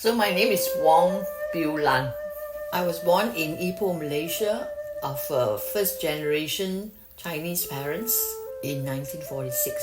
So my name is Beew Lan. I was born in Ipoh, Malaysia, of first generation Chinese parents in 1946.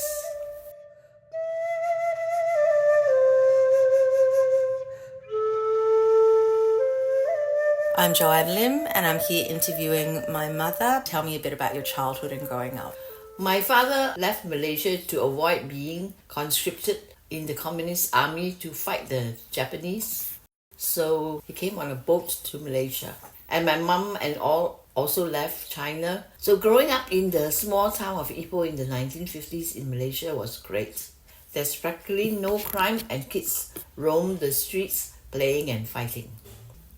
I'm Jo-Ann Lim and I'm here interviewing my mother. Tell me a bit about your childhood and growing up. My father left Malaysia to avoid being conscripted in the Communist Army to fight the Japanese. So he came on a boat to Malaysia. And my mum and all also left China. So growing up in the small town of Ipoh in the 1950s in Malaysia was great. There's practically no crime and kids roam the streets playing and fighting.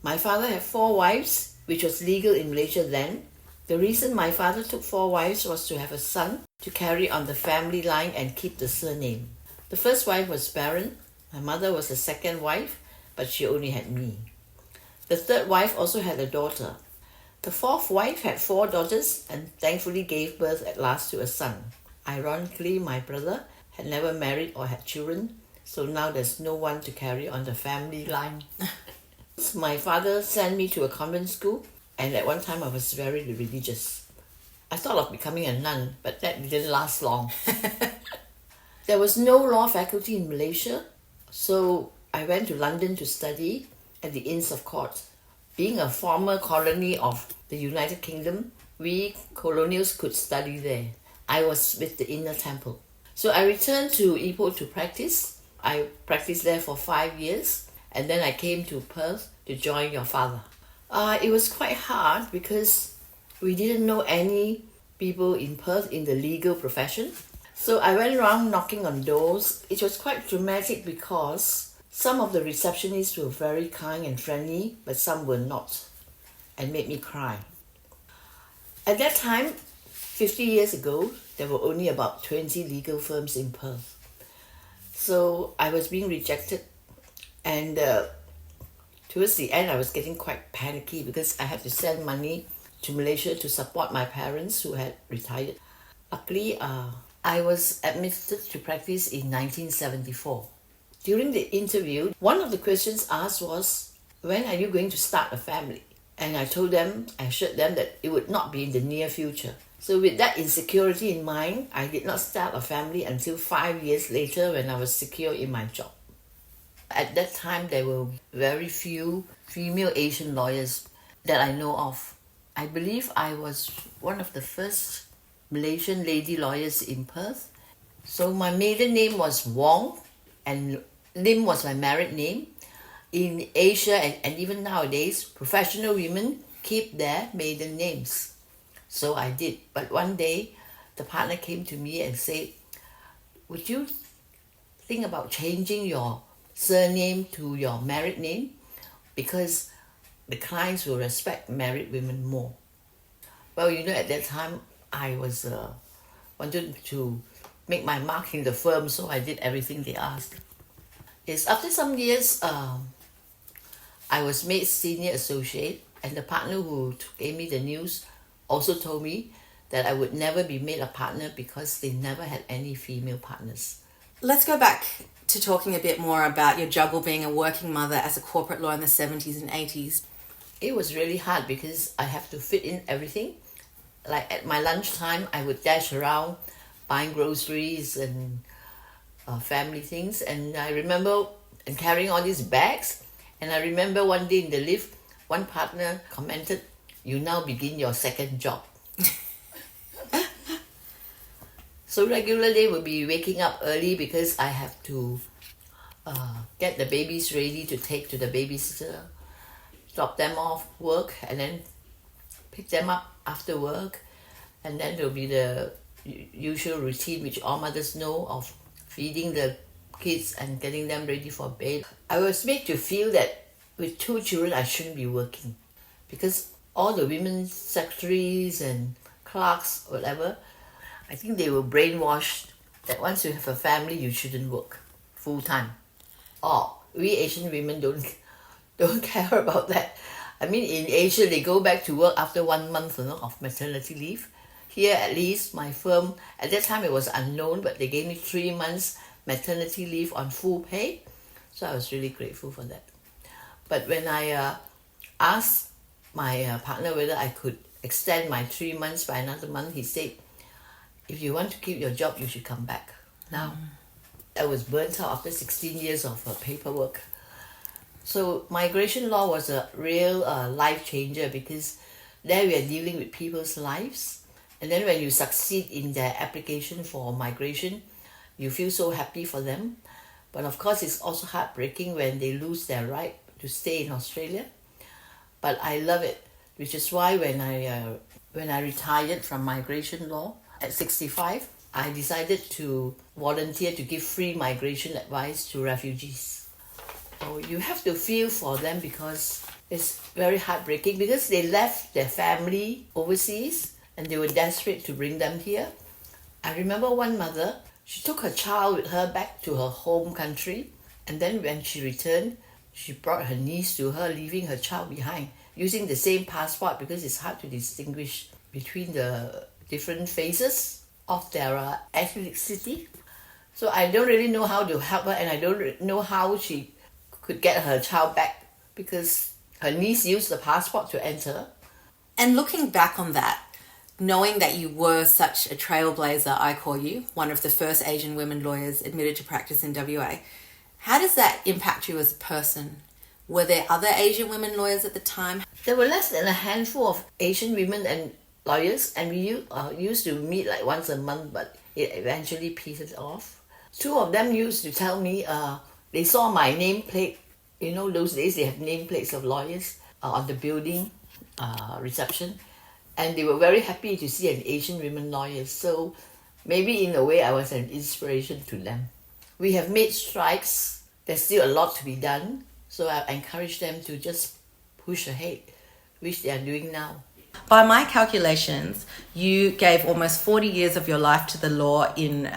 My father had 4 wives, which was legal in Malaysia then. The reason my father took 4 wives was to have a son to carry on the family line and keep the surname. The first wife was barren. My mother was the second wife, but she only had me. The third wife also had a daughter. The fourth wife had 4 daughters and thankfully gave birth at last to a son. Ironically, my brother had never married or had children, so now there's no one to carry on the family line. My father sent me to a convent school, and at one time I was very religious. I thought of becoming a nun, but that didn't last long. There was no law faculty in Malaysia, so I went to London to study at the Inns of Court. Being a former colony of the United Kingdom, we colonials could study there. I was with the Inner Temple. So I returned to Ipoh to practice. I practiced there for 5 years, and then I came to Perth to join your father. It was quite hard because we didn't know any people in Perth in the legal profession. So I went around knocking on doors. It was quite dramatic because some of the receptionists were very kind and friendly, but some were not, and made me cry. At that time, 50 years ago, there were only about 20 legal firms in Perth. So I was being rejected, and towards the end I was getting quite panicky because I had to send money to Malaysia to support my parents who had retired. Luckily, I was admitted to practice in 1974. During the interview, one of the questions asked was, when are you going to start a family? And I assured them that it would not be in the near future. So with that insecurity in mind, I did not start a family until 5 years later when I was secure in my job. At that time, there were very few female Asian lawyers that I know of. I believe I was one of the first Malaysian lady lawyers in Perth. So my maiden name was Wong, and Lim was my married name. In Asia and even nowadays, professional women keep their maiden names. So I did. But one day, the partner came to me and said, would you think about changing your surname to your married name? Because the clients will respect married women more. Well, at that time, I was wanted to make my mark in the firm, so I did everything they asked. Yes, after some years, I was made senior associate, and the partner who gave me the news also told me that I would never be made a partner because they never had any female partners. Let's go back to talking a bit more about your juggle being a working mother as a corporate lawyer in the 70s and 80s. It was really hard because I have to fit in everything. Like at my lunchtime, I would dash around buying groceries and family things. And I remember carrying all these bags. And I remember one day in the lift, one partner commented, "You now begin your second job." So regularly we'll be waking up early because I have to get the babies ready to take to the babysitter, drop them off work, and then pick them up after work. And then there'll be the usual routine which all mothers know of feeding the kids and getting them ready for bed. I was made to feel that with 2 children I shouldn't be working because all the women secretaries and clerks, whatever, I think they were brainwashed that once you have a family, you shouldn't work full-time. We Asian women don't care about that. I mean, in Asia, they go back to work after 1 month of maternity leave. Here, at least, my firm, at that time it was unknown, but they gave me 3 months maternity leave on full pay. So I was really grateful for that. But when I asked my partner whether I could extend my 3 months by another month, he said, if you want to keep your job, you should come back now. I was burnt out after 16 years of paperwork. So migration law was a real life changer, because there we are dealing with people's lives. And then when you succeed in their application for migration, you feel so happy for them. But of course, it's also heartbreaking when they lose their right to stay in Australia. But I love it, which is why when I retired from migration law at 65, I decided to volunteer to give free migration advice to refugees. So you have to feel for them, because it's very heartbreaking, because they left their family overseas and they were desperate to bring them here. I remember one mother, she took her child with her back to her home country, and then when she returned, she brought her niece to her, leaving her child behind, using the same passport, because it's hard to distinguish between the different phases of their ethnicity. So I don't really know how to help her, and I don't know how she could get her child back, because her niece used the passport to enter. And looking back on that, knowing that you were such a trailblazer, I call you, one of the first Asian women lawyers admitted to practice in WA, how does that impact you as a person? Were there other Asian women lawyers at the time? There were less than a handful of Asian women and lawyers, and we used to meet like once a month, but it eventually petered off. Two of them used to tell me they saw my nameplate. You know, those days they have nameplates of lawyers on the building reception, and they were very happy to see an Asian women lawyer. So maybe in a way I was an inspiration to them. We have made strides. There's still a lot to be done, so I encourage them to just push ahead, which they are doing now. By my calculations, you gave almost 40 years of your life to the law in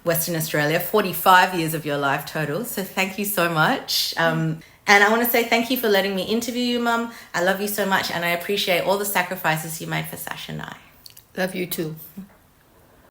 Western Australia, 45 years of your life total. So thank you so much. And I want to say thank you for letting me interview you, Mum. I love you so much, and I appreciate all the sacrifices you made for Sash and I. Love you too.